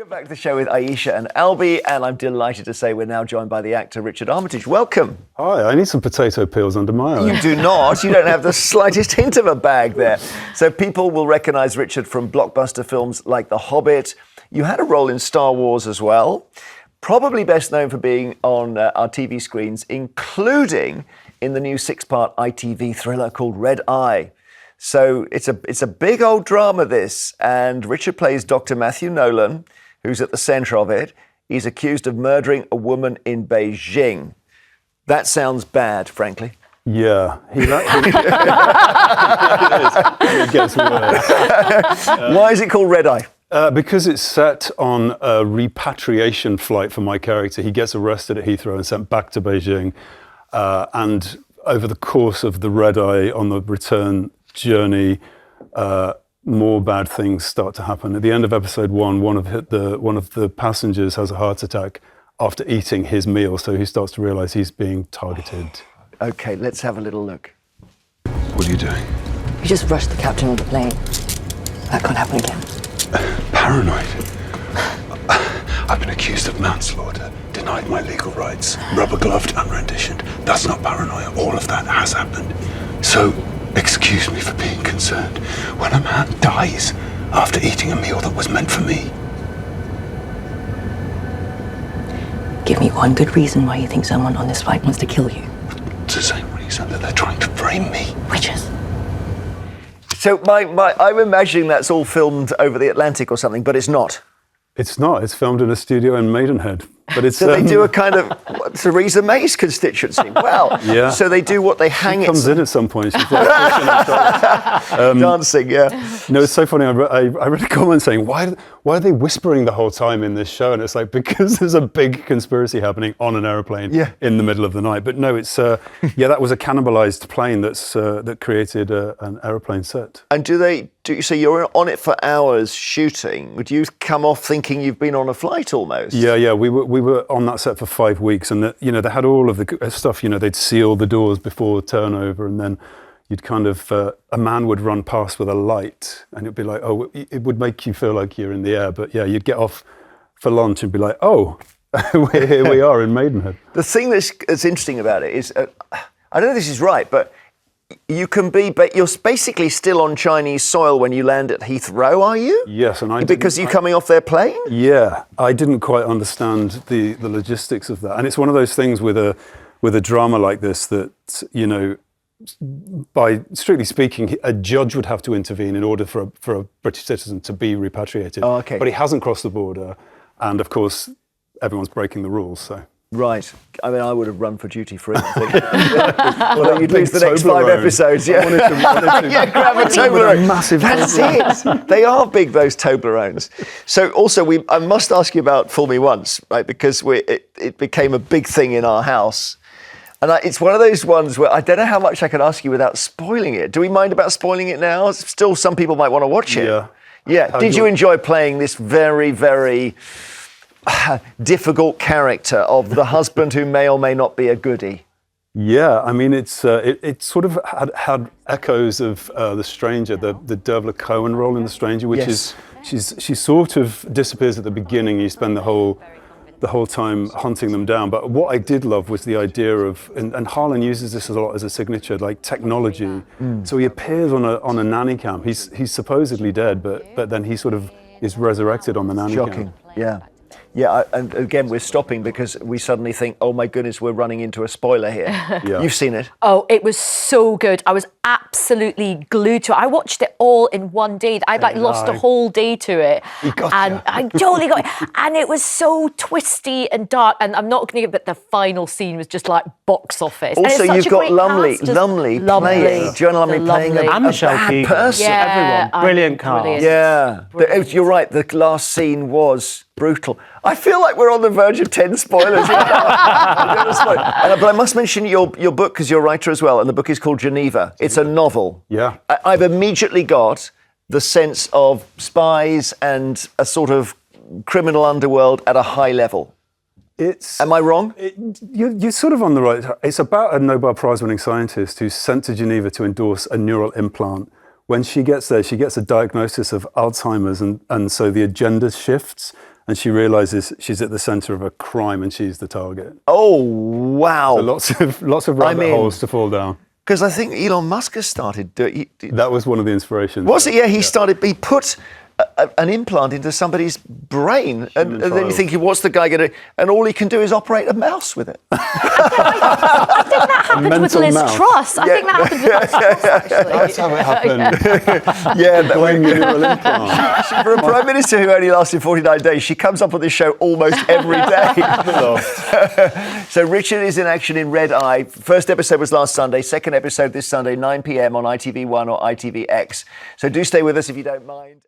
Welcome back to the show with Aisha and Albie, and I'm delighted to say we're now joined by the actor Richard Armitage. Welcome. Hi, I need some potato peels under my eye. You do not. You don't have the slightest hint of a bag there. So people will recognise Richard from blockbuster films like The Hobbit. You had a role in Star Wars as well. Probably best known for being on our TV screens, including in the new 6-part ITV thriller called Redeye. So it's a big old drama, this, and Richard plays Dr. Matthew Nolan, who's at the centre of it. He's accused of murdering a woman in Beijing. That sounds bad, frankly. Yeah. It gets worse. Why is it called Redeye? Because it's set on a repatriation flight for my character. He gets arrested at Heathrow and sent back to Beijing. And over the course of the Redeye on the return journey, more bad things start to happen. At the end of episode 1, one of the passengers has a heart attack after eating his meal, so he starts to realise he's being targeted. Okay, let's have a little look. What are you doing? You just rushed the captain of the plane. That can't happen again. Paranoid. I've been accused of manslaughter, denied my legal rights, rubber-gloved and renditioned. That's not paranoia. All of that has happened. So, excuse me for being concerned. When a man dies after eating a meal that was meant for me. Give me one good reason why you think someone on this flight wants to kill you. It's the same reason that they're trying to frame me. Which is? So I'm imagining that's all filmed over the Atlantic or something, but it's not. It's not. It's filmed in a studio in Maidenhead. But it's, so they do a kind of Theresa May's constituency. Well, yeah. So they do what they hang she it. Comes in at some point. She's like dancing, yeah. No, it's so funny. I read a comment saying, why are they whispering the whole time in this show? And it's like, because there's a big conspiracy happening on an aeroplane in the middle of the night. But no, it's that was a cannibalized plane that created an aeroplane set. And so you're on it for hours shooting. Would you come off thinking you've been on a flight almost? Yeah. We were on that set for 5 weeks, and they had all of the stuff. They'd seal the doors before turnover, and then you'd kind of a man would run past with a light, and it'd be like, oh, it would make you feel like you're in the air. But yeah, you'd get off for lunch and be like, oh, here we are in Maidenhead. The thing that's interesting about it is, I don't know if this is right, but you're basically still on Chinese soil when you land at Heathrow, are you? Yes, and because you're coming off their plane? Yeah, I didn't quite understand the logistics of that, and it's one of those things with a drama like this that by strictly speaking, a judge would have to intervene in order for a British citizen to be repatriated. Oh, okay. But he hasn't crossed the border, and of course, everyone's breaking the rules. So. Right. I mean, I would have run for duty free. Well, you'd lose the next 5 episodes. Yeah, grab a Toblerone. Massive. That's it. They are big, those Toblerones. So also, I must ask you about Fool Me Once, right? Because it became a big thing in our house. And it's one of those ones where I don't know how much I can ask you without spoiling it. Do we mind about spoiling it now? Still, some people might want to watch it. Yeah. Did you enjoy playing this very, very difficult character of the husband who may or may not be a goodie? Yeah, I mean, it sort of had echoes of The Stranger, the Dervla Cohen role in The Stranger, which is she sort of disappears at the beginning. You spend the whole time hunting them down. But what I did love was the idea of, and Harlan uses this a lot as a signature, like technology. So he appears on a nanny camp. He's supposedly dead, but then he sort of is resurrected on the nanny camp. Shocking, yeah. Yeah, and again, we're stopping because we suddenly think, oh my goodness, we're running into a spoiler here. Yeah. You've seen it. Oh, it was so good. I was absolutely glued to it. I watched it all in one day. I lost a whole day to it. I totally got it. And it was so twisty and dark. And I'm not going to give it, but the final scene was just like box office. Also, you've got Lumley playing, Joanna Lumley playing a bad person. Yeah, everyone. Brilliant cast. Yeah. You're right, the last scene was brutal. I feel like we're on the verge of 10 spoilers. But I must mention your book, because you're a writer as well, and the book is called Geneva. It's a novel. Yeah. I've immediately got the sense of spies and a sort of criminal underworld at a high level. Am I wrong? You're sort of on the right. It's about a Nobel Prize winning scientist who's sent to Geneva to endorse a neural implant when she gets there, she gets a diagnosis of Alzheimer's, and so the agenda shifts, and she realizes she's at the center of a crime and she's the target. Oh, wow. So lots of rabbit holes to fall down. Because I think Elon Musk has started doing... That was one of the inspirations. Was it? Yeah, he put an implant into somebody's brain, and then you're thinking, what's the guy going to... And all he can do is operate a mouse with it. I think that happened with Liz Truss. I think that happened with Liz Truss, actually. That's how it happened. Yeah, Going neural implant. for a Prime Minister who only lasted 49 days, she comes up on this show almost every day. So Richard is in action in Redeye. First episode was last Sunday. Second episode this Sunday, 9 p.m. on ITV1 or ITVX. So do stay with us if you don't mind.